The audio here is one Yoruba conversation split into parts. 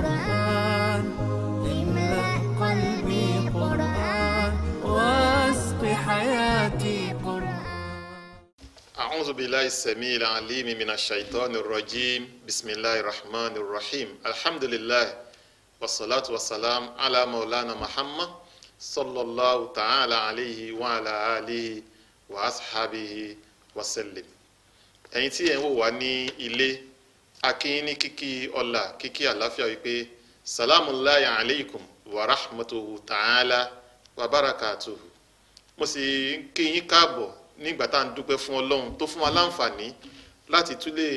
قرآن املأ قلبي قرآن واسق حياتي قرآن. أعوذ بالله السميع العليم من الشيطان الرجيم. بسم الله الرحمن الرحيم. الحمد لله والصلاة والسلام على مولانا محمد صلى الله تعالى عليه وعلى آله وأصحابه وسلم. ẹ̀yin tí ẹ ń wò wá ní ilé, a kí yín ní kíkí ọlá, kíkí àlàáfíà wípé salamullahi alaykum wa rahmatuhu ta'ala wa barakatuhu. Mo sì ń kí yín káàbọ̀ nígbà tá à ń dúpẹ́ fún Ọlọ́run tó fún wa láǹfààní láti tún lè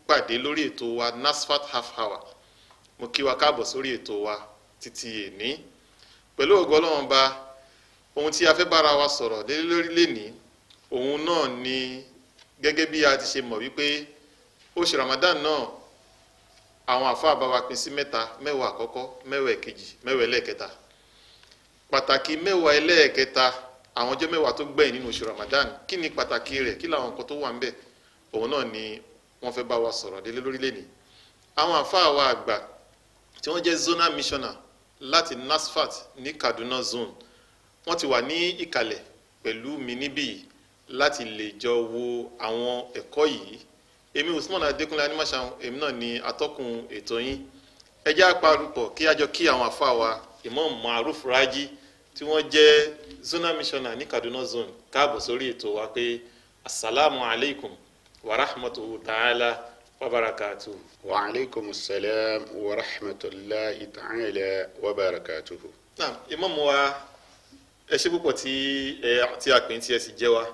pàdé lórí ètò wa NASFAT half hour. Mo kí wa káàbọ̀ sórí ètò wa títí èní. Pẹ̀lú ògo Ọlọ́run bá, ohun tí a fẹ́ bára wa sọ̀rọ̀ lé lórí lénìí, òun náà ni gẹ́gẹ́ bí a ti ṣe mọ̀ wípé oṣù Ramadan náà àwọn àfáà bá wa pín sí mẹ́ta: mẹ́wàá àkọ́kọ́, mẹ́wàá ẹ̀kejì, mẹ́wàá ẹlẹ́ẹ̀kẹta. Pàtàkì mẹ́wàá ẹlẹ́ẹ̀kẹta, àwọn ọjọ́ mẹ́wàá tó gbẹ̀yìn nínú oṣù Ramadan, kí ni pàtàkì rẹ̀, kí làwọn nǹkan tó wà ńbẹ̀, òun náà ni wọ́n fẹ́ bá wa sọ̀rọ̀ lé lórí lénìí. Àwọn àfáà wa àgbà tí wọ́n jẹ́ zonal missioner láti NASFAT ní Kaduna zone, wọ́n ti wà ní ìkàlẹ̀ pẹ̀lú mi níbí yìí láti lè jọ wo àwọn ẹ̀kọ́ yìí. Èmi Usman Adékúnlé Animashaun, èmi náà ni atọ́kùn ètò yín. Ẹ jẹ́ á parapọ̀ kí a jọ kí àwọn àfáà wa Imam Maruf Raji tí wọ́n jẹ́ zonal missioner ní Kaduna zone káàbọ̀ sórí ètò wa pé assalamu alaikum wa rahmatuhu ta'ala wa barakatuhu. Wa alaikum assalam wa rahmatullahi ta'ala wa barakatuhu. Naam, Imam wa, ẹ ṣé púpọ̀ tí a pè tí ẹ sì jẹ́ wa.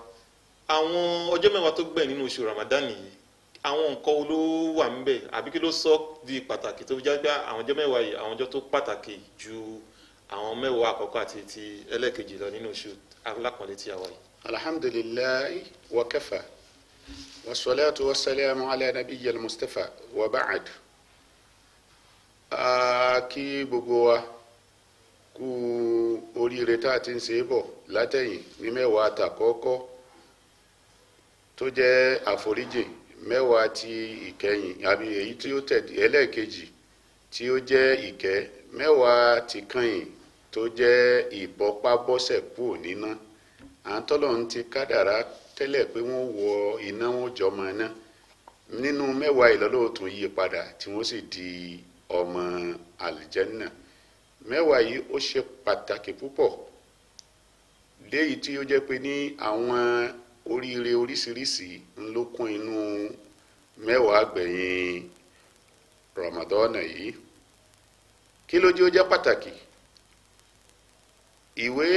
Àwọn ọjọ́ mẹ́wàá tó gbẹ̀yìn nínú oṣù Ramadan yìí, àwọn nǹkan ló wà ńbẹ̀ àbí kí ló sọ di pàtàkì tó jẹ́ pé àwọn ọjọ́ mẹ́wàá yìí àwọn ọjọ́ tó pàtàkì ju àwọn mẹ́wàá àkọ́kọ́ àti ti ẹlẹ́ẹ̀kejì lọ nínú oṣù alápọ̀nlé tí a wà yìí. Alhamdulillahi wa kafa wa salatu wa salamu ala nabiyyil mustafa wa ba'd. Kí gbogbo wa kú oríire tá a ti ń ṣe bọ̀ látẹ̀yìn ní mẹ́wàá àtàkọ́kọ́ tó jẹ́ àforíjì, mẹ́wàá ti ìkẹyìn àbí èyí tí ó tẹ̀lé ẹlẹ́ẹ̀kejì tí ó jẹ́ ìkẹ́, mẹ́wàá ti kẹyìn tó jẹ́ ìbọ́pábọ́sẹ̀ kúrò níná. Àwọn tọ́lọ́run ti kádàrá tẹ́lẹ̀ pé wọ́n wọ iná, wọn jọmọ iná. Nínú mẹ́wàá ìlọ́lọ́ tún yí padà tí wọ́n sì di ọmọ àlìjẹ́nnà. Mẹ́wàá yìí ó ṣe pàtàkì púpọ̀, léyìí tí ó jẹ́ pé ní àwọn oríire oríṣiríṣi ló kún inú mẹ́wàá gbẹ̀yìn Ramadan yìí. Kí ló jẹ́ ó jẹ́ pàtàkì? Ìwé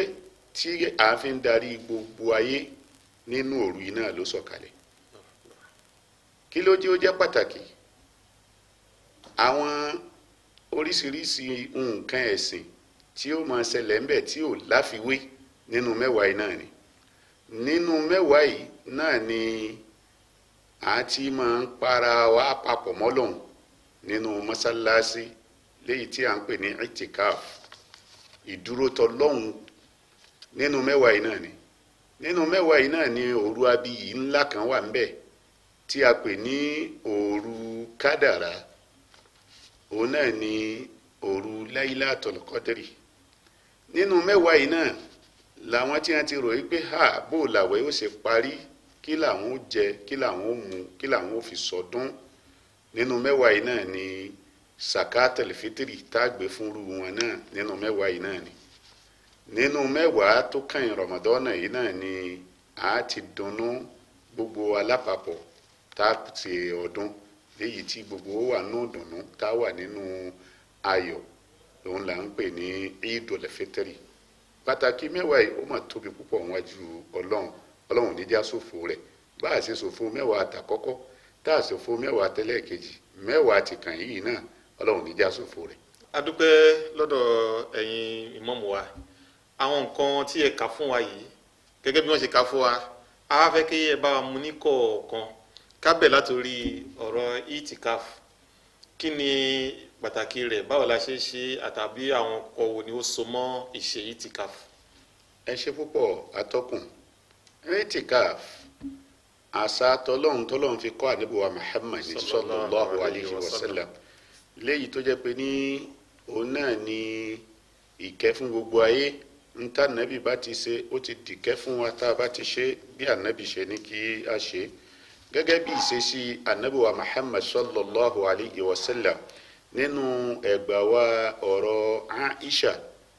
tí a fi ń darí gbogbo ayé nínú òru yìí náà ló sọ̀kalẹ̀. Kí ló jẹ́ ó jẹ́ pàtàkì? Àwọn oríṣiríṣi nǹkan ẹ̀sìn tí ó máa ṣẹlẹ̀ ńbẹ̀ tí ò láfiwé nínú mẹ́wàá yìí náà ni. Nínú mẹ́wàá yìí náà ni a ti máa ń para wa papọ̀ mọ́lọ́hun nínú mọ́sálásí léyìí tí a ń pè ní itikaf, ìdúró tọlọ́hun. Nínú mẹ́wàá yìí náà ni. Nínú mẹ́wàá yìí náà ni òru abiyì ńlá kan wà ńbẹ̀ tí a pè ní òru kádàrá. Òun náà ni òru Laylatul Qadri. Nínú mẹ́wàá yìí náà làwọn tí wọ́n ti rò wípé bó làwẹ̀ ó ṣe parí, kí làwọn ó jẹ, kí làwọn ó mu, kí làwọn ó fi sọdún. Nínú mẹ́wàá yìí náà ni Zakatul Fitri tá a gbé fúnru wọn náà, nínú mẹ́wàá yìí náà ni. Nínú mẹ́wàá tó kàn Ramadan yìí náà ni a ti dunnú gbogbo alápapọ̀ tá a ṣe ọdún léyìí tí gbogbo wà nínú dùnnú tá a wà nínú ayọ̀, òun là ń pè ní Eidul Fitri. Pàtàkì mẹ́wàá yìí ó mà tóbi púpọ̀ wájú Ọlọ́run ní já sófo rẹ̀. Bá a ṣe sòfo mẹ́wàá àtàkọ́kọ́, tá a sòfo mẹ́wàá tẹ́lẹ̀kejì, mẹ́wàá ti kàn yìí náà Ọlọ́run ní já sófo rẹ̀. A dúpẹ́ lọ́dọ̀ ẹ̀yin ìmáàmù wa. Àwọn nǹkan tí ẹ kà fún wa yìí, gẹ́gẹ́ bí wọ́n ṣe kà fún wa, a wá fẹ́ kí ẹ bá wa mú ní kọ̀ọ̀kan. Ká bẹ̀ látòrí ọ̀rọ̀ itikaf. Kí ni pàtàkì rẹ̀, báwo la ṣe ṣe, àtàbí àwọn ọkọ̀ wo ni ó so mọ́ ìṣe itikaf? Ẹ ṣé púpọ̀ atọ́kùn. Itikaf àṣà tọlọ́run fi kọ́ ànábì wa Muhammad sallallahu alayhi wa sallam léyìí tó jẹ́ pé ní òun náà ni ìkẹ́ fún gbogbo ayé ń tá ànábì bá ti ṣe ó ti dìkẹ́ fún wa tá a bá ti ṣe bí ànábì ṣe ní kí a ṣe gẹ́gẹ́ bí ìṣesí ànábì wa Muhammad sallallahu alayhi wa sallam nínú ẹgbà wa ọ̀rọ̀ Aisha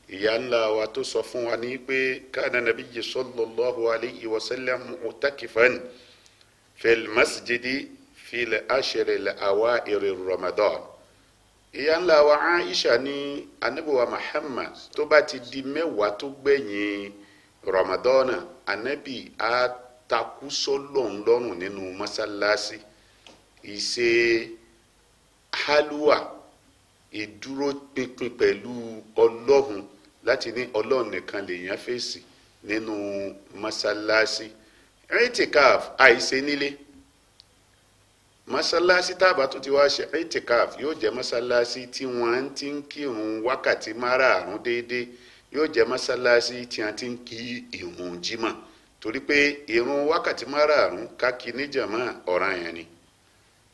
ìyá ńlá wa tó sọ fún wa ní pé kana nabiyyu sallallahu alayhi wa sallam mu'takifan fil masjidi fil ashril awair Ramadan. ìyá ńlá wa Aisha ní ànábì wa Muhammad tó bá ti di mẹ́wàá tó gbẹ̀yìn Ramadana ànábì á takú sọ́lọ́run lọ́rùn nínú mọ́sálásí ìṣe halwa ìdúró pinpin pẹ̀lú Ọlọ́hun láti ní Ọlọ́hun nìkan lèèyàn fèsì nínú mọ́sálásí. itikaf àìṣe nílé mọ́sálásí tábà tó ti wá ṣe itikaf yóò jẹ́ mọ́sálásí tí wọ́n ti ń kírun wákàtí márààrún déédéé yóò jẹ́ mọ́sálásí tí wọ́n ti ń kí ìrun jímọ̀ torí pé ìrun wákàtí márààrún kákí níjàmá ọ̀ranyàn ni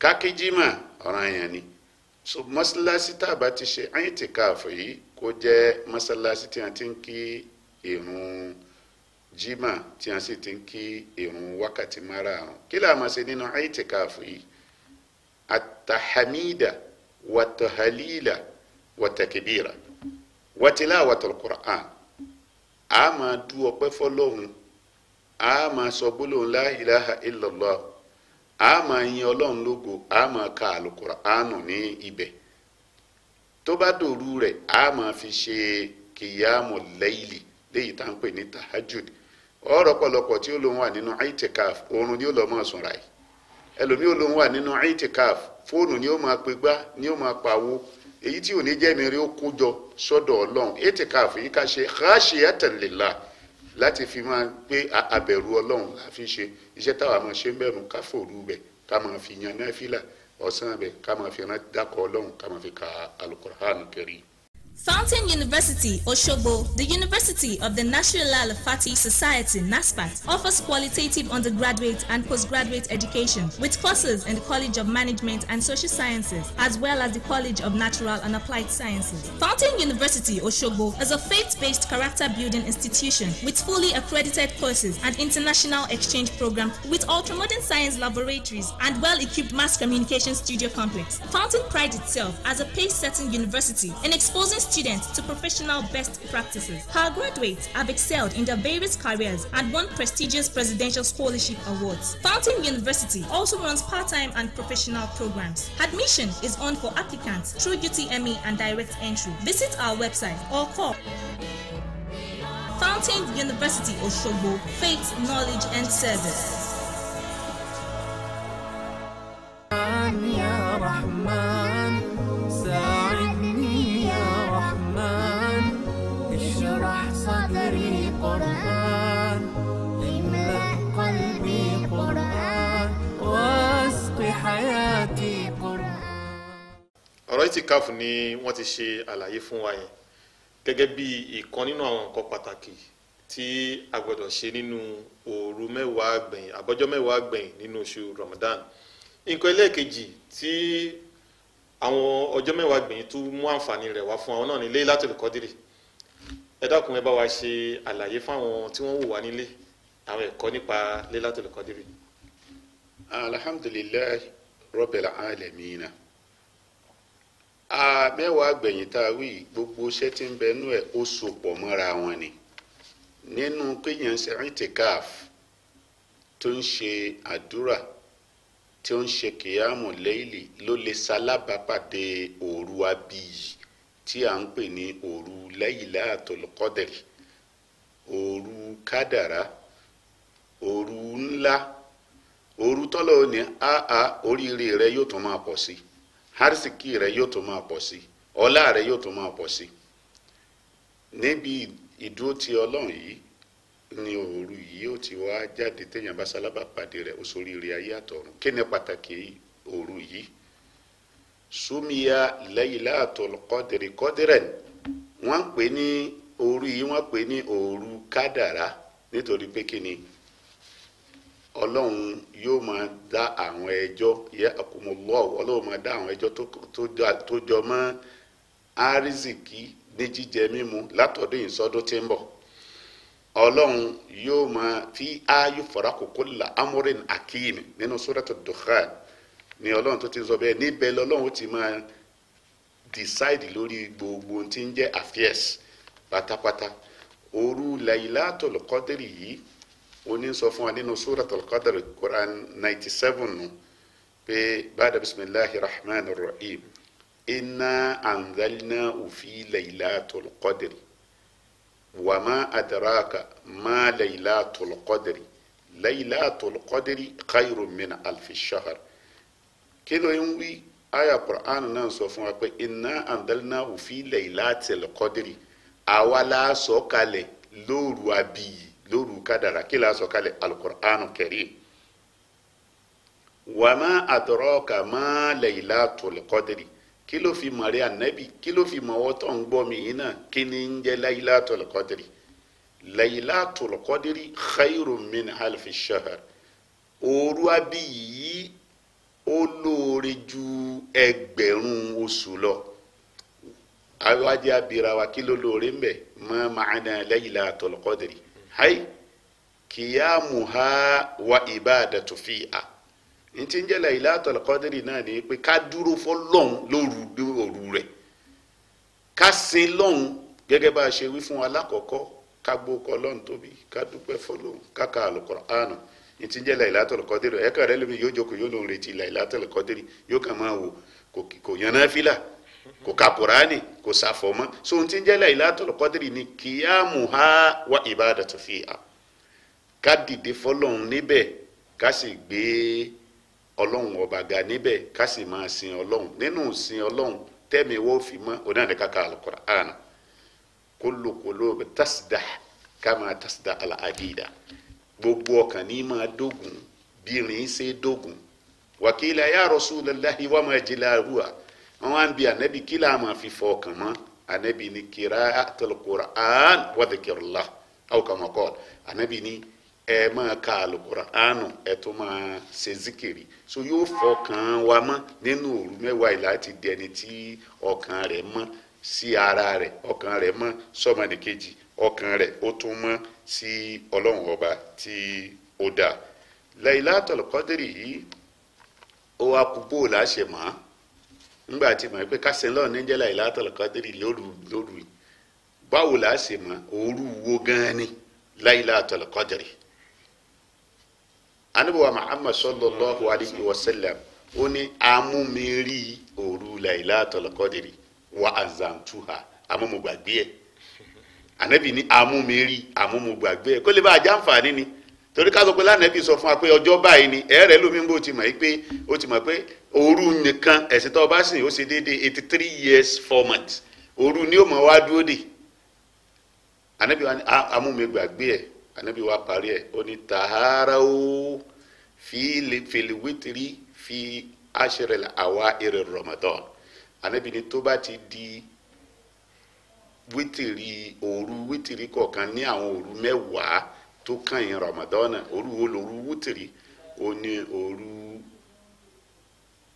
kákí jímọ̀ ọ̀ranyàn ni so mọ́sálásí tábà ti ṣe itikaf yìí kó jẹ́ mọ́sálásí tí wọ́n ti ń kí ìrun jímọ̀ tí wọ́n sì ti ń kí ìrun wákàtí márààrún kí la máa ṣe nínú itikaf yìí at-tahmida wat-tahlila wat-takbira wa tilawatul Qur'an a máa dú ọpẹ́ fọ́lọ́run a máa sọ gbólóhùn la ilaha illallah a máa yin Ọlọ́run lógo a máa ka al-Qur'anu ní ibẹ̀ tó bá dòru rẹ̀ a máa fi ṣe qiyamul layli léyìí tá à ń pè ní tahajjud ọ̀rọ̀ pọ̀lọpọ̀ tí ó lóun wà nínú itikaf oorun ni ó lọ mọ́ sùn ráì ẹlòmíì ó lóun wà nínú itikaf fóònù ni ó máa pe gbá ni ó máa pawó èyí tí ò ní jẹ́ mìíràn ó kó jọ sọ́dọ̀ Ọlọ́run itikaf yìí ká ṣe khashiyatan lillah láti fi máa gbé abẹ̀rù Ọlọ́run la fi ṣe iṣẹ́ táwa máa ṣe ń bẹ̀rù ká fòru bẹ̀ ká máa fi yan náfìlà ọ̀sán bẹ̀ ká máa fi rán dákọ̀ Ọlọ́run ká máa fi ka al-Qur'an Karim. Fountain University, Osogbo, the University of the National Al-Fati Society, NASFAT, offers qualitative undergraduate and postgraduate education with courses in the College of Management and Social Sciences, as well as the College of Natural and Applied Sciences. Fountain University, Osogbo, is a faith-based character-building institution with fully accredited courses and international exchange program with ultra-modern science laboratories and well-equipped mass communication studio complex. Fountain prides itself as a pace-setting university in exposing students to professional best practices. Our graduates have excelled in their various careers and won prestigious presidential scholarship awards. Fountain University also runs part-time and professional programs. Admission is on for applicants through UTME and direct entry. Visit our website or call. Fountain University Osogbo, faith, knowledge and service. يا رحمن ساعدني يا رحمن اشرح صدري قرآن املأ قلبي قرآن واسق حياتي قرآن. ọ̀rọ̀ itikaf ni wọ́n ti ṣe àlàyé fún wa yẹn gẹ́gẹ́ bí ìkan nínú àwọn nǹkan pàtàkì tí a gbọ́dọ̀ ṣe nínú òru mẹ́wàá gbẹ̀yìn àbọ́jọ́ mẹ́wàá gbẹ̀yìn nínú oṣù Ramadan. nǹkan ẹlẹ́ẹ̀kejì tí àwọn ọjọ́ mẹ́wàá gbẹ̀yìn tó mú àǹfààní rẹ̀ wá fún àwọn náà ní Laylatul Qadri. ẹ dákun ẹ bá wa ṣe àlàyé fáwọn tí wọ́n wò wá nílé àwọn ẹ̀kọ́ nípa Laylatul Qadri. alhamdulilayi rabbil alamina mẹ́wàá gbẹ̀yìn tá a wí gbogbo iṣẹ́ tí ń bẹ nú ẹ̀ ó sopọ̀ mọ́ra wọn ni nínú péyàn ṣe itikaf tó ń ṣe àdúrà tí ó ń ṣe kìyàmù lẹ́yìlì ló lè ṣalábàápàdé òru abiyì tí à ń pè ní òru Laylatul Qadr, òru kádàrá, òru ńlá, òru tọ́lọ́ ní oríire rẹ yóò tún máa pọ̀ sí, harisiki rẹ yóò tún máa pọ̀ sí, ọlá rẹ yóò tún máa pọ̀ sí. níbi ìdúró ti Ọlọ́run yìí ní òru yìí ó ti wá jáde téèyàn bá sálábà pàdé rẹ̀ ó ṣoríire ayé àtọ̀run. kí ni pàtàkì òru yìí? súnmíya Laylatul Qadri qadran, wọ́n pè ní òru yìí wọ́n pè ní òru kádàrá nítorí pé kí ni Ọlọ́run yóò máa dá àwọn ẹjọ́ yahkumullahu, ọlọ́run máa dá àwọn ẹjọ́ tó jọ mọ́ àrísìkí ní jíjẹ mímu látọ̀dún ìsọdún tí ń bọ̀. ọlọ́run yóò máa fi ayyu faraqu kulla amrin hakim nínú Suratul Dukhan ni ọlọ́run tó ti sọ bẹ́ẹ̀. níbẹ̀ lọ́lọ́run ti máa decide lórí gbogbo tí ń jẹ́ affairs pátápátá. òru Laylatul Qadri yìí oní sọ fún wa nínú Suratul Qadri Quran 97 nù pé ba'da bismillahir rahmanir rahim inna anzalnahu fi Laylatul Qadri wa ma adraka ma Laylatul Qadri Laylatul Qadri khayrun min alfi shahr. kí ló ń wí aya Quran náà sọ fún wa pé inna anzalnahu fi Laylatil Qadri àwa la sọ kalẹ̀ lóru abiyi lóru kádàrá. kí la sọ kalẹ̀ Al-Qur'anu Karim. wa ma adraka ma Laylatul Qadri kí ló fi mọ̀rẹ́ ànábì kí ló fi mọ̀wọ́ tó ń gbọ́ mi yìí náà kí ni ń jẹ́ Laylatul Qadri. Laylatul Qadri khayrun min alfi shahr. òru abiyi yìí ó lóore ju ẹgbẹ̀rún oṣù lọ. awájẹ́ abira wa kí ló lóore ń bẹ̀ ma ma'ana Laylatul Qadri hay qiyamuha wa ibadatu fiha. ntí ń jẹ́ Laylatul Qadri náà ni pé ká dúró f'Ọlọ́hun lóru òru rẹ̀ ká sin lọ́hun gẹ́gẹ́ bá a ṣe wí fún wa lákọ̀ọ́kọ́ ká gbókọ̀ Ọlọ́hun tóbi ká dúpẹ́ f'Ọlọ́hun ká ka Al-Qur'an. ntí ń jẹ́ Laylatul Qadri ẹ̀ka rẹ̀ lómi yóò jókòó yóò lóun retí Laylatul Qadri yóò kàn máa wò kò yan náfìlà kò ka Kùránì kò ṣàfọ̀mọ́. so ntí ń jẹ́ Laylatul Qadri ni qiyamuha wa ibadatu fiha. ká dìde f'Ọlọ́hun níbẹ̀ ká sì gbé Ọlọ́hun ọba ga níbẹ̀ ká sì máa sin Ọlọ́hun. nínú sin Ọlọ́hun tẹ́mi wọ́n fi mọ́ onáà ní ká ka Al-Qur'an. kullu qulubi tasdah kama tasdah al-hadida. gbogbo ọkàn ní máa dógùn bí irin ṣe dógùn. wàkìlà ya Rasulullahi wa ma jilahuha. wọn wá ń bi ànábì kí là máa fi fọ ọkàn mọ́. ànábì ní qira'atul Qur'an wa dhikrullah aw kama qala. ànábì ní ẹ máa ka Al-Qur'anu ẹ tó máa ṣe zikiri. so yóò fọkàn wa mọ́ nínú òru mẹ́wàá yìí láti di ẹni tí ọkàn rẹ̀ mọ́ sí ara rẹ̀ ọkàn rẹ̀ mọ́ sọ́mọnìkejì ọkàn rẹ̀ ó tún mọ́ sí Ọlọ́run ọba tí ó dá. Laylatul Qadri yìí ó wá kú bó láṣẹ mọ́ nígbà tí mọ̀ pé kásìn lọ́ọ̀ ní jẹ́ Laylatul Qadri lóru báwo láṣẹ mọ́ òru wo gan-an ni Laylatul Qadri. anabiwa Muhammad sallallahu alayhi wa sallam ó ní amúmiri òru Laylatul Qadri wa azantuha amúmugbàgbé ẹ̀. anabi ní amúmiri amúmugbàgbé ẹ̀ kó lè bá a jàǹfààní ni torí ká sọ pé lánàbí sọ fún wa pé ọjọ́ báyìí ni ẹ̀rẹ́ lómi ń bò ti mọ̀ pé ó ti mọ̀ pé òru nìkan ẹ̀sìn tó bá sìn ó ṣe déédéé 83 years 4 months òru ni ó mọ̀ wá dúró dè. anabi wa ní amúmugbàgbé ẹ̀ anabi wa parí ẹ̀ ó ní taharaw fil witri fi ashril awair Ramadan. anabi ní tó bá ti di wítìrì òru wítìrì kọ̀ọ̀kan ní àwọn òru mẹ́wàá tó kàn yín Ramadan. òru wo lòru wítìrì ó ní òru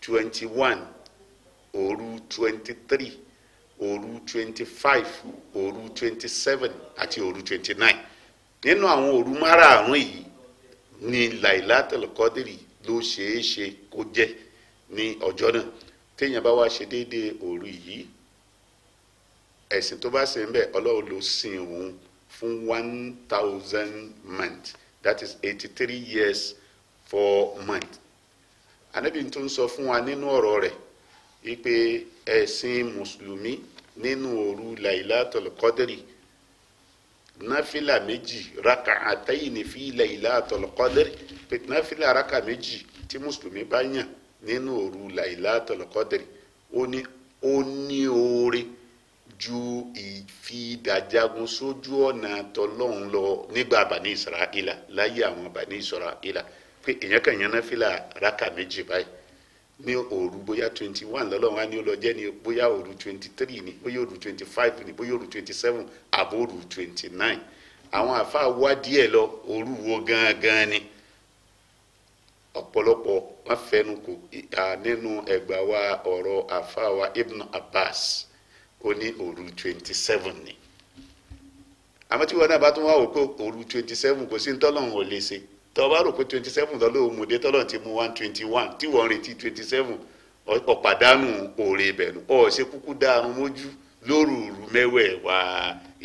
21 òru 23 òru 25 òru 27 àti òru 29. nínú àwọn òru márààrún yìí ni Laylatul Qadri ló ṣeé ṣe kó jẹ́ ní ọjọ́ náà. téèyàn bá wá ṣe déédéé òru yìí ẹ̀sìn tó bá ṣe ń bẹ̀ Ọlọ́run ló sin òun fún 1000 months that is 83 years 4 months. Ànábì tó ń sọ fún wa nínú ọ̀rọ̀ rẹ̀ wípé ẹ̀sìn mùsùlùmí nínú òru Laylatul Qadri náfìlà méjì raka'atayni fi Laylatul Qadri pé náfìlà raka méjì tí mùsùlùmí bá yàn nínú òru Laylatul Qadri ó ní oore ju ìfidàjagun sójú ọ̀nà tọlọ́hun lọ nígbà Bani Israila láyé àwọn Bani Israila pé èèyàn kan yan náfìlà raka méjì báyìí ní òru bóyá 21 lọ́lọ́run á ní ó lọ jẹ́ ní bóyá òru 23 ní bóyá òru 25 ní bóyá òru 27 àbó òru 29. àwọn àfáà wá díẹ̀ lọ òru wo gangan ni ọ̀pọ̀lọpọ̀ wọn fẹnu kò nínú ẹgbà wa ọ̀rọ̀ àfáwa Ibn Abbas ó ní òru 27 ni àmọ́ tí wọn náà bá tún wá wò pé òru 27 kò sí ntọ́lọ́run ò lè ṣe tọ́ bá rò pé 27 tọ́lọ́ òmùdé tọ́lọ́ ti mú 121 tí wọ́n retí 27 ọ̀pàdánù òòrè ìbẹ̀rù ọ̀ọ́sẹ̀ kúkú dáhùn mójú lórúurú mẹ́wẹ̀ẹ̀wá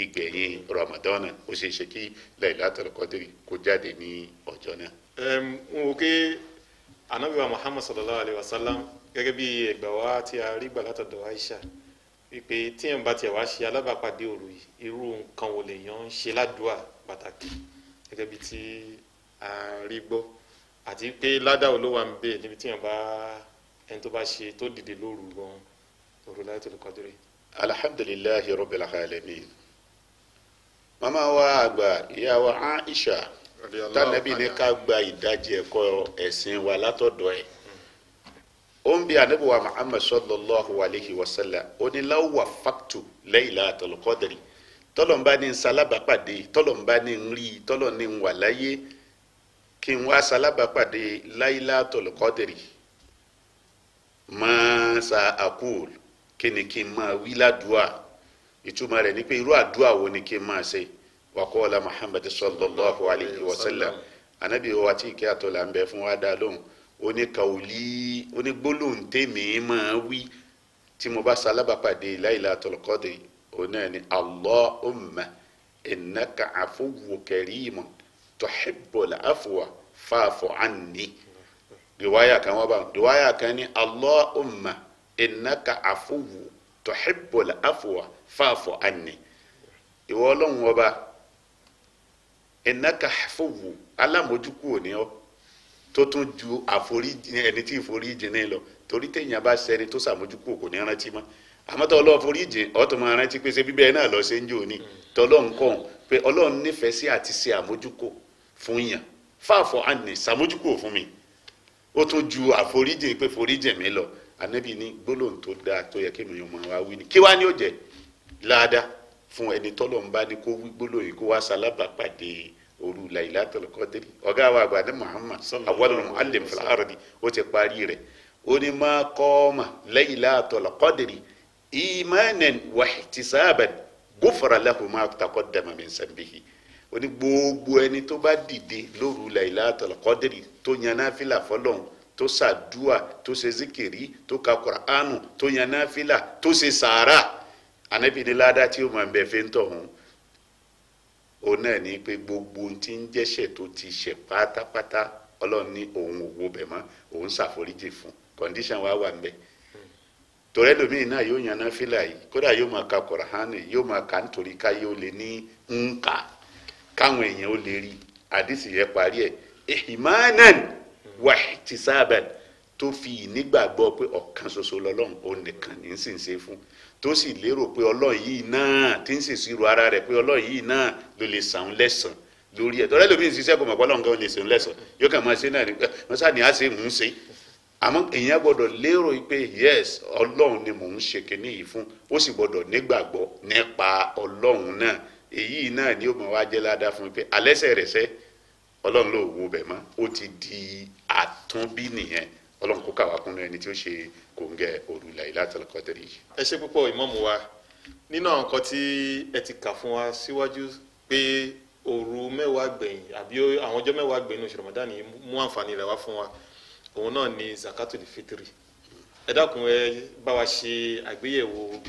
ìgbẹ̀yìn Ramadan ó ṣe é ṣe kí Laylatul Qadri kó jáde ní ọjọ́ náà. n wo pé Ànábì wa Muhammad sallallahu alayhi wa sallam gẹ́gẹ́ bí ẹgbà wa tí a rí gbà látọ̀dọ̀ Aisha wípé tíyẹn bá tiẹ̀ wá ṣe alábàápàdé òru yìí irú nǹkan wo lèèyàn ń ṣe ládùúà pàtàkì gẹ́gẹ́ bí tí a rí gbọ́ àti pé ládàá ló wà ń bẹ níbi tíyẹn bá ẹni tó bá ṣe tó dìde lóru gan òru Laylatul Qadri. Alhamdulillahi rabbil alamin. Mama wa àgbà ìyá wa Aisha tánàbí ní ká gba ìdajì ẹ̀kọ́ ẹ̀sìn wa látọ̀dọ̀ ẹ̀ ó ń bi ànábì wa Muhammad sallallahu alayhi wa sallam ó ní law waffaqtu Laylatul Qadri tọ́lọ̀mbá ní sálábàpàdé tọ́lọ̀mbá ní rí tọ́lọ̀ ní wà láyé kí n wá sálábàpàdé Laylatul Qadri ma sa aqul kí ni kí n máa wí ládùúà ìtumọ̀ rẹ̀ ni pé irú àdúà wo ni kí n máa ṣe wa qala Muhammad sallallahu alayhi wa sallam anabi wa tí kí a tó là ń bẹ fún wa dá lóhùn ó ní kàwùlí ó ní gbólóhùn tèmi máa wí tí mo bá sálábàpàdé Laylatul Qadri ó náà ni Allahumma innaka afuwwun karimun tuhibbul afwa fa'fu anni riwaya kan wá bá riwaya kan ní Allahumma innaka afuwwun tuhibbul afwa fa'fu anni ìwọ Ọlọ́run ọba innaka afuwwun alámójúkú òní ọ tó tún ju àforíjì ẹni tí ìforíjì ní lọ torí téèyàn bá ṣẹni tó sàmójúkú kò ní rántí mọ́ àmọ́ tó Ọlọ́run foríjì ọ̀tún máa rántí pé ṣe bíbẹ́ náà lọ ṣe ń jò ní tọ́lọ́run kàn pé Ọlọ́run nífẹ̀ẹ́ sí àti ṣe àmójúkú fún yàn fa'fu anni sàmójúkú fún mi ó tún ju àforíjì pé foríjì mi lọ Ànábì ní gbólóhùn tó dáa tó yẹ kí ènìyàn máa wá wí ni kí wá ní ó jẹ láàdá fún ẹni tọ́lọ́run bá ní kó wí gbólóhùn kó wá sálábàpàdé òru Laylatul Qadri ọ̀gá wa àgbà ní Muhammad awwalul muallim fil ardi ó ti parí rẹ̀ ó ní ma qama Laylatul Qadri imanan wa ihtisaban ghufira lahu ma taqaddama min sanbihi ó ní gbogbo ẹni tó bá dìde lóru Laylatul Qadri tó yan náfìlà fọ́lọ́run tó ṣàdúà tó ṣe zikiri tó ka Qur'anu tó yan náfìlà tó ṣe sàárà Ànábì ní ládàá tí ó máa ń bẹ fẹ́ ń tọ̀hún òun náà ní pé gbogbo tí ń jẹ́ṣẹ̀ tó ti ṣẹ̀ pátápátá Ọlọ́run ní òun ò wo bẹ̀ mọ́ òun ṣàforíjì fún condition wa wà ń bẹ torí ẹlòmíín náà yóò yan náfìlà yìí kódà yóò máa ka Qur'anu yóò máa kà nítorí ká yóò lè ní nǹka káwọn èèyàn ó lè rí àdìsí yẹn parí ẹ̀ ihmanan wa ihtisaban tó fi ìnígbàgbọ́ pé ọ̀kan ṣoṣo lọ́lọ́run òun nìkan ní í sì ń ṣe fún tó sì lérò pé Ọlọ́run yìí náà tí ń ṣèṣirò ara rẹ̀ pé Ọlọ́run yìí náà ló lè sàn lẹ́sàn lórí ẹ̀ tọ́lẹ́ lómi ń ṣiṣẹ́ kò mọ̀ pé Ọlọ́run kan lè sàn lẹ́sàn yóò kàn máa ṣe náà wọ́n sá ní á ṣe ń ṣe àmọ́ èèyàn gbọ́dọ̀ lérò pé yes Ọlọ́run ni mò ń ṣe kinní yìí fún ó sì gbọ́dọ̀ nígbàgbọ́ nípa Ọlọ́run náà èyí náà ni ó mọ̀ wá jẹ́ ládàá fún mi pé alẹ́sẹ̀ rẹ̀ sẹ́ Ọlọ́run ló wo bẹ̀ mọ́ ó ti di àtúnbí nìyẹn Ọlọ́run kó kàwá kún ẹni tí ó ṣe kòńgẹ́ òru Laylatul Qadri yìí. ẹ ṣe púpọ̀ ìmáàmù wa nínú àwọn nǹkan tí ẹ ti kà fún wa síwájú pé òru mẹ́wàá gbẹ̀yìn àbí àwọn ọjọ́ mẹ́wàá gbẹ̀yìn oṣù Ramadan yìí mú àǹfààní rẹ̀ wá fún wa òun náà ni zakatul fitri ẹ dákun ẹ bá wa ṣe àgbéyẹ̀wò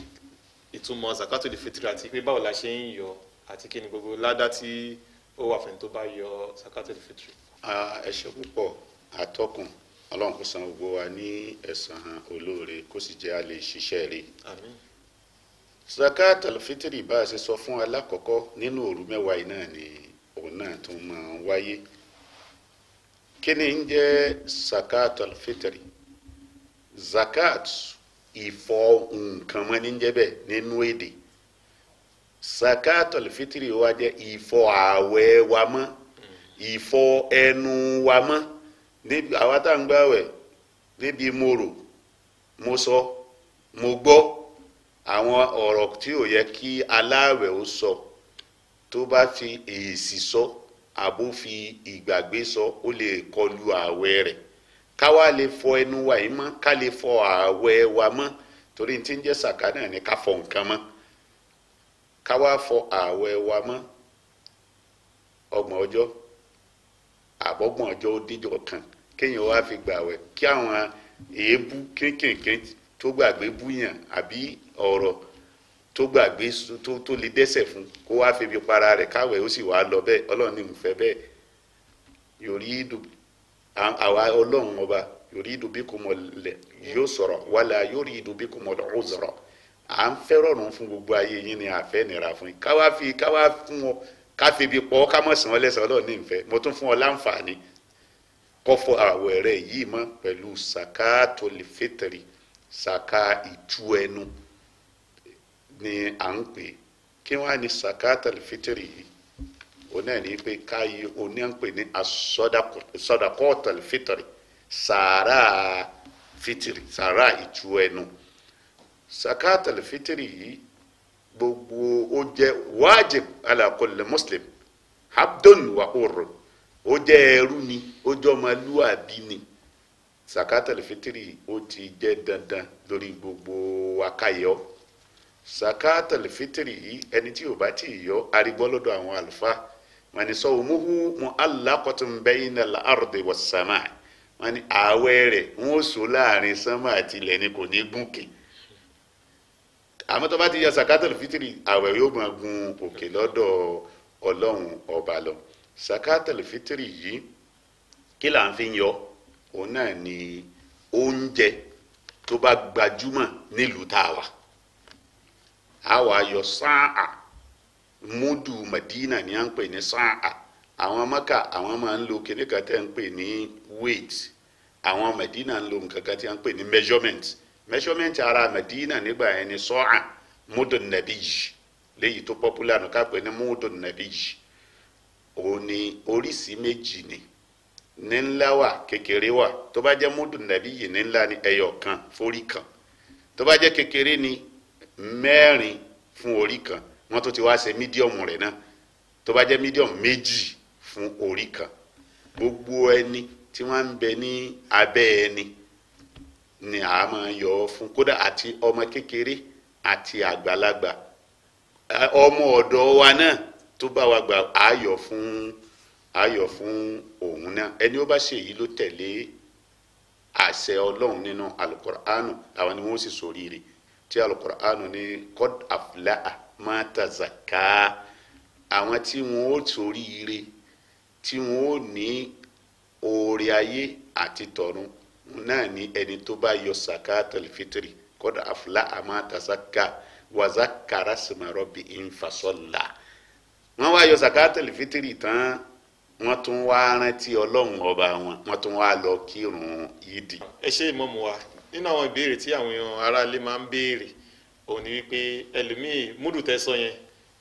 ìtumọ̀ zakatul fitri àti pé báwo la ṣe ń yọ àti kí ni gbogbo ládá tí ó wà fún tó bá yọ zakatul fitri. ẹ ṣe púpọ̀ àtọkùn Ọlọ́run kó san gbogbo wa ní ẹ̀san olóore kó sì jẹ́ a lè ṣiṣẹ́ rẹ̀. àmín. zakatul fitri bá a ṣe sọ fún alákọ̀ọ́kọ́ nínú òru mẹ́wàá yìí náà ni òun náà tún máa ń wáyé. kí ni ń jẹ́ zakatul fitri? zakat ìfọ̀ nǹkan mọ́ ní jẹ́ bẹ́ẹ̀ nínú èdè. zakatul fitri wa jẹ́ ìfọ̀ ààwẹ̀ wa mọ́ ìfọ̀ ẹnu wa mọ́ níbi àwa tá à ń gbààwẹ̀ níbi mo rò mo sọ mo gbọ́ àwọn ọ̀rọ̀ tí ò yẹ kí aláàwẹ̀ ó sọ tó bá fi èsì sọ àbó fi ìgbàgbé sọ ó lè kọlu ààwẹ̀ rẹ̀ ká wá lè fọ ẹnu wa yìí mọ́, ká lè fọ ààwẹ̀ wa mọ́, torí tí ń jẹ́ sàká náà ni ká fọ nǹkan mọ́. Ká wá fọ ààwẹ̀ wa mọ́ 30 ọjọ́ àbọ̀gbọ̀n ọjọ́ ó díjọ kan kéèyàn wá fi gbààwẹ̀, kí àwọn èébú kínkìnkín tó gbàgbé búyàn àbí ọ̀rọ̀ tó gbàgbé tó lè dẹ́ṣẹ̀ fún kó wá fi bí para rẹ̀ káwẹ̀ ó sì wá lọ bẹ́ẹ̀. Ọlọ́run ní ìfẹ́ bẹ́ẹ̀. Yuridu àwa Ọlọ́run ọba yuridu bikumul yusra wala yuridu bikumul uzra. À ń fẹ́ rọrùn fún gbogbo ayé yín ni àfẹ́ nira fún yín. Ká wá fún ọ ká fi bí pọ̀ ká mọ̀ sàn ọ́ lẹ́sàn. Ọlọ́run ní ìfẹ́. Mo tún fún ọ láǹfààní kọ́fọ́ àwẹ̀ rẹ̀ yìí mọ́ pẹ̀lú sakatul fitri. Saka ìtú ẹnu ni à ń pè. Kí wọ́n á ní sakatul fitri yìí? Òun náà ní pé káyé òun náà ń pè ní asọ́dàkọ́tul fitri, sàárà fitri, sàárà ìtú ẹnu. Sakatul fitri yìí gbogbo ó jẹ́ wájib ala kulli muslim abdun wa hurrun. Ó jẹ́ ẹrú ni, ó jẹ́ ọmọlúwàbí ni. Sakatul fitri ó ti jẹ́ dandan lórí gbogbo akáyọ. Sakatul fitri yìí ẹni tí ò bá tí ì yọ arígbọ́ lọ́dọ̀ àwọn àlùfáà. Wọ́n ní sawmuhu mu'allaqatun bayna al-ardi was-sama'. Wọ́n ní ààwẹ̀ rẹ̀ wọ́n ó so láàrin sánmà àti ilẹ̀ ni kò ní gúnkè. Àmọ́ tó bá ti yọ sakatul fitri ààwẹ̀ yóò máa gun òkè lọ́dọ̀ Ọlọ́run ọba lọ. Sakatul fitri yìí kí là ń fi yọ? Òun náà ni oúnjẹ tó bá gbajúmọ̀ nílùú tá a wà. A wá yọ sáà, múdù Madina ni à ń pè ní sáà. Àwọn Mẹ́kà àwọn máa ń lo kíní kan tẹ́ ń pè ní weight. Àwọn Madina ń lo nǹkan kan tí à ń pè ní measurement ara Madina nígbà yẹn ni sọ́à, múdù nàbíyì, léyìí tó popular nù ká pè ní múdù nàbíyì. Òun ni oríṣi méjì ni, ní ńlá wà kékeré wà. Tó bá jẹ́ múdù nàbíyì ní ńlá ni ẹyọ kan fórí kan. Tó bá jẹ́ kékeré ni 4 fún orí kan. Wọ́n tó ti wá ṣe mídíọ̀mù rẹ̀ náà. Tó bá jẹ́ mídíọ̀mù 2 fún orí kan. Gbogbo ẹni tí wọ́n ń bẹ ní abẹ́ ẹni ni a máa yọ fún, kódà àti ọmọ kékeré àti àgbàlagbà. Ọmọ ọ̀dọ̀ wa náà tó bá wa gbà ayọ̀ fún òun náà. Ẹni ó bá ṣe èyí ló tẹ̀lé àṣẹ Ọlọ́run nínú alukur'anu, àwọn ni wọ́n sì ṣoríire. Tí alukur'anu ní qad aflaha ma tazakka, àwọn tí wọ́n ó ṣoríire, tí wọ́n ó ní oore ayé àti tọ̀run náà ni ẹni tó bá yọ sakatul fitri. Qad aflaha ma tazakka wa zakkara isma rabbihi fasalla. Wọ́n wá yọ sakatul fitri tán, wọ́n tún wá rántí Ọlọ́run ọba wọn, wọ́n tún wá lọ kírun yídì. Ẹ ṣé ìmáàmù wa, nínú àwọn ìbéèrè tí àwọn èèyàn aráalé máa ń béèrè òun ni wípé ẹlòmíì múdù tẹ́ sọ yẹn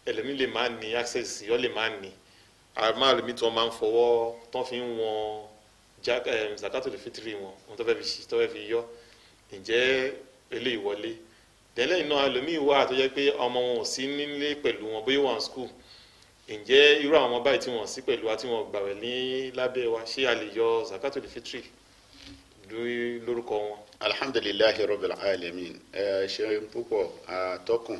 ẹlòmíì lè má ní access sí, ọ lè má ní. Àmọ́ ẹlòmíì tí wọ́n máa ń fọwọ́ tán fi ń wọn zakatul fitri wọn tó fẹ́ fi yọ. Ǹjẹ́ eléyìí wọlé? Lẹ́yìn náà ẹlòmíì wà tó jẹ́ pé ọmọ wọn ò sí nílé pẹ̀lú wọn, bóyá wọn school. Ǹjẹ́ irú àwọn ọmọ báyìí tí wọ́n sí pẹ̀lú wa tí wọ́n gbàwẹ̀ ní lábẹ́ wa, ṣé a lè yọ zakatul fitri lórúkọ wọn? Alhamdulillahi rabbil alamin. Ṣe púpọ̀ àtọkùn.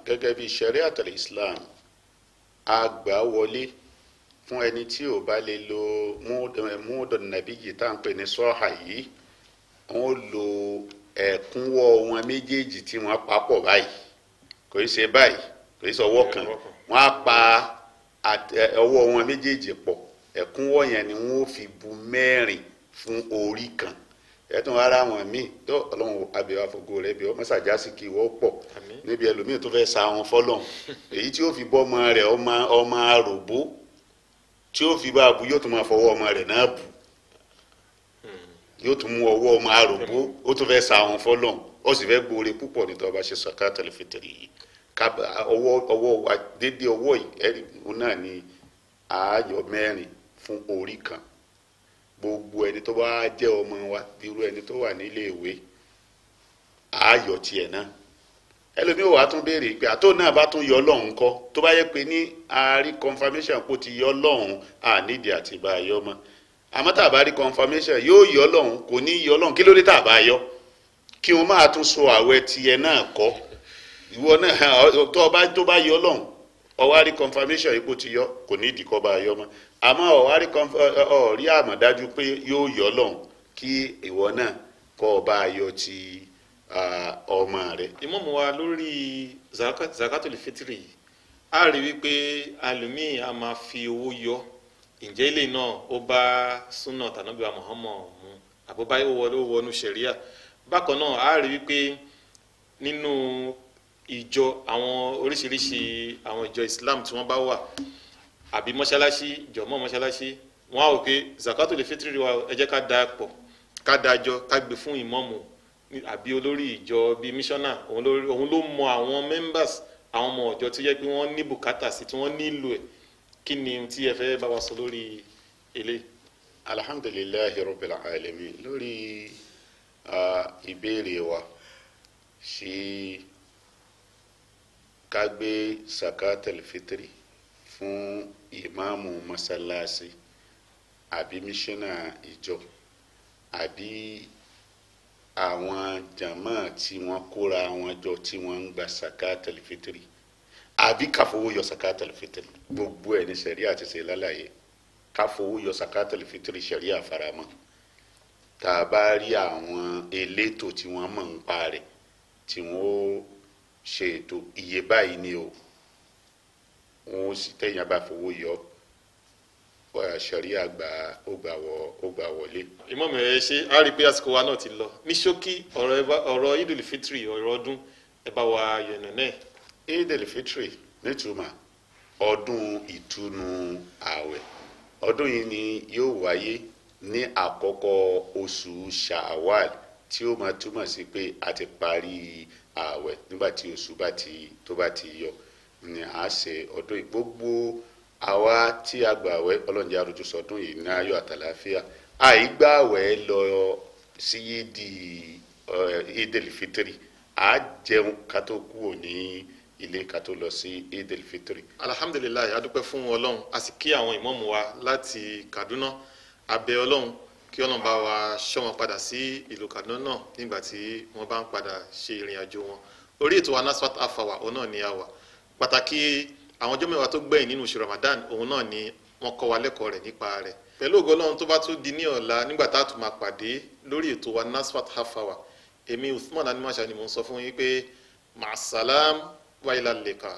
Gẹ́gẹ́ bí shari'atul Islam, a gbà wọlé fún ẹni tí ò bá lè lo múdù nàbíyì tá à ń pè ní sọ́ọ̀hà yìí. Wọ́n lo ẹ̀kúnwọ́ wọn méjèèjì tí wọ́n papọ̀ báyìí. Kò í ṣe báyìí, kò í ṣe ọwọ́ kan. Wọ́n á pa ọwọ́ wọn méjèèjì pọ̀. Ẹ̀kúnwọ́ yẹn ni wọ́n fi bu 4 fún orí kan. Ẹ̀tún ara wọn míì tó Ọlọ́run abẹ́wà fògo rẹ̀ bí ọmọ sàjásí kí wọ́n pọ̀ níbi ẹlòmíì tó fẹ́ sa wọn fọ́lọ́run. Èyí tí ó fi bọ́ ọmọ rẹ̀ ọmọ àròbó tí ó fi bá bu yóò tún máa fọwọ́ ọmọ rẹ̀ náà bù. Yóò tún mú ọwọ́ ọmọ àròbó ó tún fẹ́ sa wọn fọ́lọ́run. Ó sì fẹ́ gbóore púpọ̀ nítorí ọba ṣe sakatul fitri yìí. Ọwọ́ dédé ọwọ́ yìí ẹ̀rí náà ni ààyò 4 fún orí kan. Gbogbo ẹni tó bá jẹ́ ọmọ wa irú ẹni tó wà nílé ìwé ààyò tiẹ̀ náà. Ẹlòmíì wà tún béèrè pé àtó náà bá tún yọ Ọlọ́run kọ́, tó bá yẹ pé ní àárí confirmation kó ti yọ Ọlọ́run nídìí àti bá yọ mọ́. àmọ́ tá a bá rí confirmation yóò yọ Ọlọ́run kò ní yọ Ọlọ́run kí ló dé tá a bá yọ kí wọ́n máa tún so àwẹ̀ tiẹ̀ náà kọ́ ìwọ náà tó bá yọ Ọlọ́run ọwárí confirmation ipò ti yọ kò ní ìdíkọ́ bá yọ mọ́ àmọ́ ọ̀rí àmọ̀dájú pé yóò yọ Ọlọ́run kí ìwọ náà kọ́ ọ bá yọ ti ọmọ rẹ̀. ìmọ̀mù wa lórí zakatul fitri yìí a rí wípé alùmíì a máa fi owó yọ ǹjẹ́ ilé náà ó bá súnà tànàbí wa Muhammad mu àbúbá wọnú ṣẹ̀ríà bákan náà a rí wípé nínú ìjọ àwọn oríṣiríṣi àwọn ìjọ Islam tí wọ́n bá wà àbí mọ́ṣáláṣí jọ̀mọ́ mọ́ṣáláṣí wọ́n á wò pé zakatul fitri wa ẹ jẹ́ ká dá pọ̀ ká dájọ́ ká gbé fún ìmọ̀mù àbí olórí ìjọ bíi mísọ́nà òun ló mọ àwọn members àwọn ọmọ ọjọ́ tí yẹ pé wọ́n ní bùkátà sí tí wọ́n nílò ẹ̀ kí ni tí ẹ fẹ́ bá wa sọ lórí eléyìí. alhamdulillahi rabbil alamin lórí ìbéèrè wa ṣe ká gbé zakatul fitri fún ìmáàmù masalasi àbí mísọ́nà ìjọ àbí àwọn jama tí wọ́n kóra wọn jọ tí wọ́n ń gba zakatul fitri àbí káfowó yọ zakatul fitri gbogbo ẹ̀ ní sẹ̀ríà ti ṣe lálàyé káfowó yọ zakatul fitri sẹ̀ríà faramọ́ tá a bá rí àwọn elétò tí wọ́n mọ̀ ń pa rẹ̀ tí wọ́n ṣe ètò iye báyìí ni o wọ́n sì tẹ̀yìn bá fowó yọ sẹ̀ríà ó gbà wọlé. ìmọ̀mù ẹ̀ ṣe á rí i pé àsìkò wa náà ti lọ ní ṣókí ọ̀rọ̀ idul fitri ọ̀rọ̀ ọdún ẹ bá wa yẹ̀nà náà. idul fitri nítumọ̀ ọdún ìtúnu ààwẹ̀ ọdún yìí ni yóò wáyé ní àkọ́kọ́ oṣù Shawwal tí ó máa túmọ̀ sí pé a ti parí ààwẹ̀ nígbà tí oṣù tó bá ti yọ ni a ṣe ọdún yìí gbogbo àwa tí a gbà wẹ̀ ọlọ́njẹ́ àrùjù sọdún yìí ní ayọ̀ àtàlàáfíà àìgbà wẹ̀ lọ sí yídi idil fitri a jẹun ká tó kúrò ní ilé ká tó lọ sí idil fitri. alhamdulilayi adúpẹ́ fún Ọlọ́run a sì kí àwọn ìmọ̀mù wa láti Kaduna abẹ́ Ọlọ́run kí Ọlọ́run bá wa ṣọ́ wọn padà sí ìlú Kaduna náà nígbà tí wọ́n bá ń padà ṣe ìrìn àjò wọn orí ètò wa NASFAT half hour òun náà ni a wà pàtàkì àwọn ọjọ́ mẹ́wàá tó gbẹ̀yìn nínú oṣù Ramadan òun náà ni wọ́n kọ́ wa lẹ́kọ̀ọ́ rẹ̀ nípa rẹ̀ pẹ̀lú ògo Ọlọ́run tó bá tún di ní ọ̀la nígbà tá a tún máa pàdé lórí ètò wa NASFAT half hour èmi Uthman Animasha ni mò ń sọ fún yín pé màsálàm wa ilal liqa.